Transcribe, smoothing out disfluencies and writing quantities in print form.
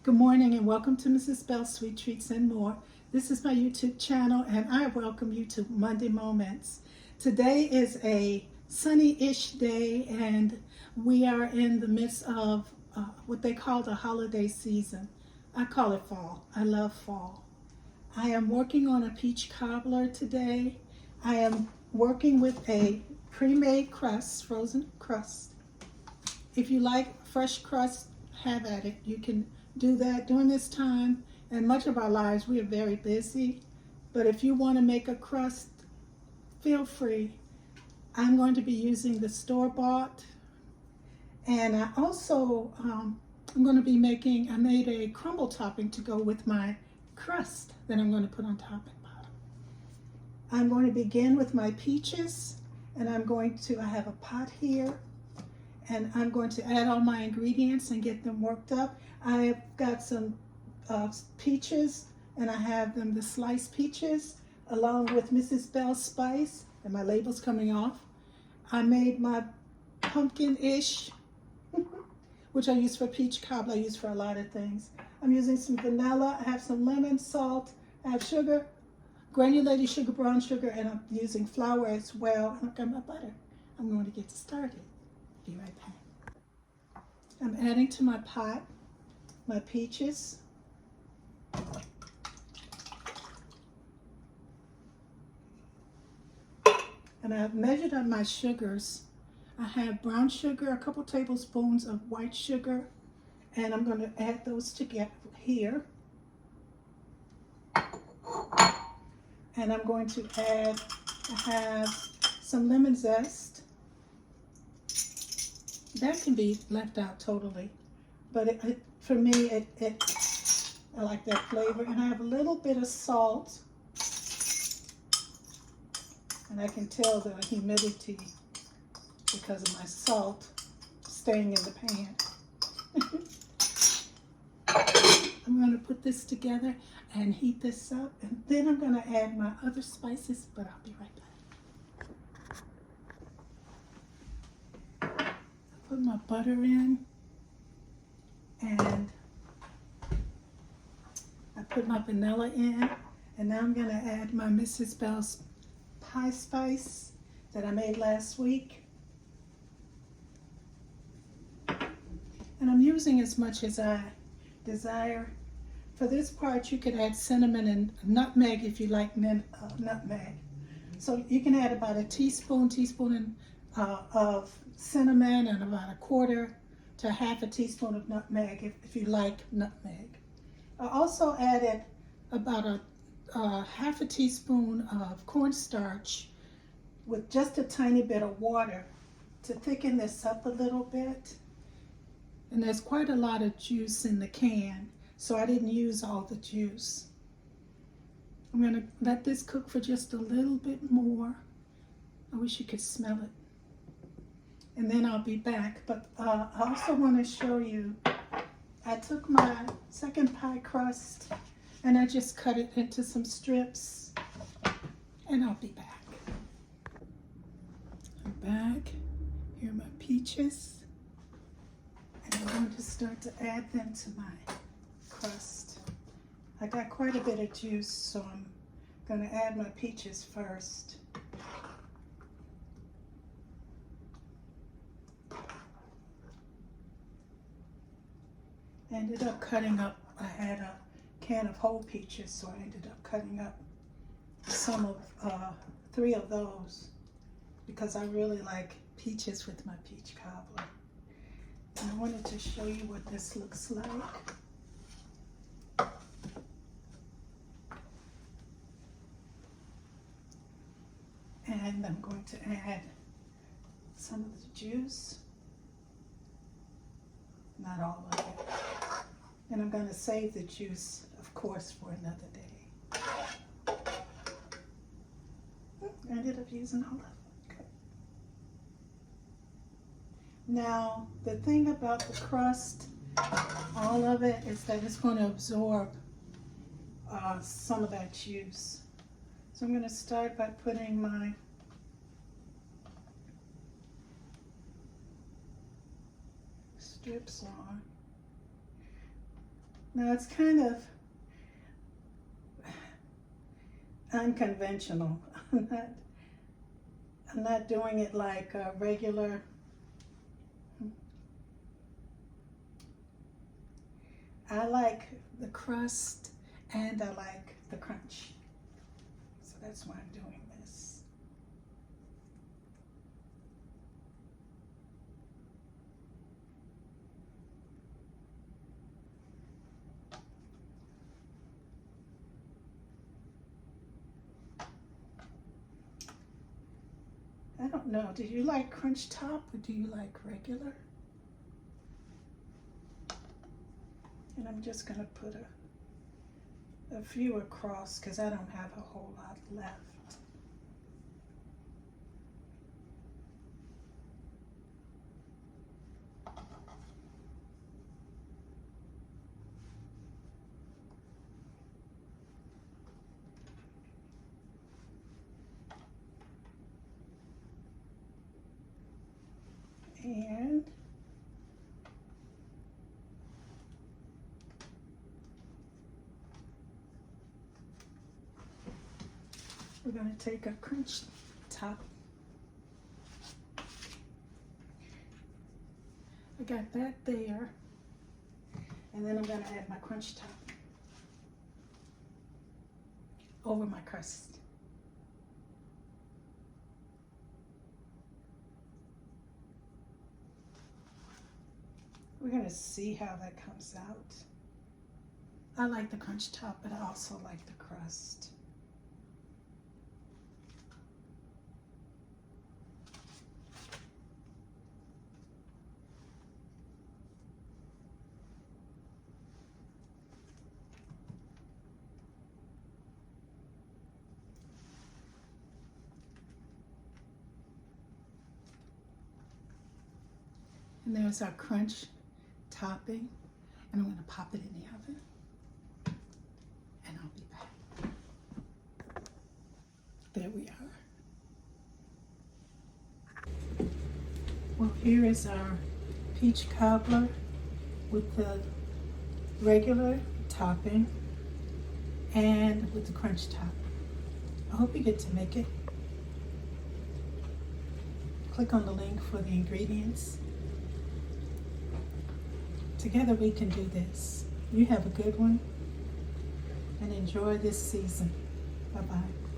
Good morning and welcome to Mrs. Bell's Sweet Treats and More. This is my YouTube channel and I welcome you to Monday Moments. Today is a sunny-ish day and we are in the midst of what they call the holiday season. I call it fall. I love fall. I am working on a peach cobbler today. I am working with a pre-made crust, frozen crust. If you like fresh crust, have at it. You can do that during this time. And much of our lives, we are very busy. But if you want to make a crust, feel free. I'm going to be using the store-bought. And I also, I'm going to be I made a crumble topping to go with my crust that I'm going to put on top and bottom. I'm going to begin with my peaches. And I have a pot here. And I'm going to add all my ingredients and get them worked up. I've got some peaches, and I have them the sliced peaches along with Mrs. Bell's spice, and my label's coming off. I made my pumpkin-ish, which I use for peach cobbler. I use for a lot of things. I'm using some vanilla. I have some lemon, salt. I have sugar, granulated sugar, brown sugar, and I'm using flour as well. And I've got my butter. I'm going to get started. Be right back. I'm adding to my pot my peaches. And I've measured up my sugars. I have brown sugar, a couple tablespoons of white sugar, and I'm going to add those together here. And I'm going to I have some lemon zest. That can be left out totally, but for me, I like that flavor. And I have a little bit of salt, and I can tell the humidity because of my salt staying in the pan. I'm going to put this together and heat this up, and then I'm going to add my other spices, but I'll be right back. Put my butter in, and I put my vanilla in, and now I'm going to add my Mrs. Bell's pie spice that I made last week. And I'm using as much as I desire. For this part, you could add cinnamon and nutmeg if you like nutmeg. So you can add about a teaspoon of cinnamon and about a quarter to half a teaspoon of nutmeg if you like nutmeg. I also added about a half a teaspoon of cornstarch with just a tiny bit of water to thicken this up a little bit. And there's quite a lot of juice in the can, so I didn't use all the juice. I'm going to let this cook for just a little bit more. I wish you could smell it. And then I'll be back. But I also want to show you, I took my second pie crust and I just cut it into some strips. And I'll be back. I'm back. Here are my peaches. And I'm going to start to add them to my crust. I got quite a bit of juice, so I'm going to add my peaches first. I ended up cutting up, I had a can of whole peaches, so I ended up cutting up some of 3 of those because I really like peaches with my peach cobbler. And I wanted to show you what this looks like. And I'm going to add some of the juice, not all of it. And I'm going to save the juice, of course, for another day. I ended up using all of it. Okay. Now, the thing about the crust, all of it, is that it's going to absorb some of that juice. So I'm going to start by putting my strips on. Now it's kind of unconventional. I'm not doing it like a regular. I like the crust and I like the crunch. So that's why I'm doing this. I don't know, do you like crunch top or do you like regular? And I'm just gonna put a few across because I don't have a whole lot left. And we're going to take a crunch top. I got that there. And then I'm going to add my crunch top over my crust. We're going to see how that comes out. I like the crunch top, but I also like the crust. And there's our crunch topping, and I'm going to pop it in the oven, and I'll be back. There we are. Well, here is our peach cobbler with the regular topping and with the crunch top. I hope you get to make it. Click on the link for the ingredients. Together we can do this. You have a good one and enjoy this season. Bye-bye.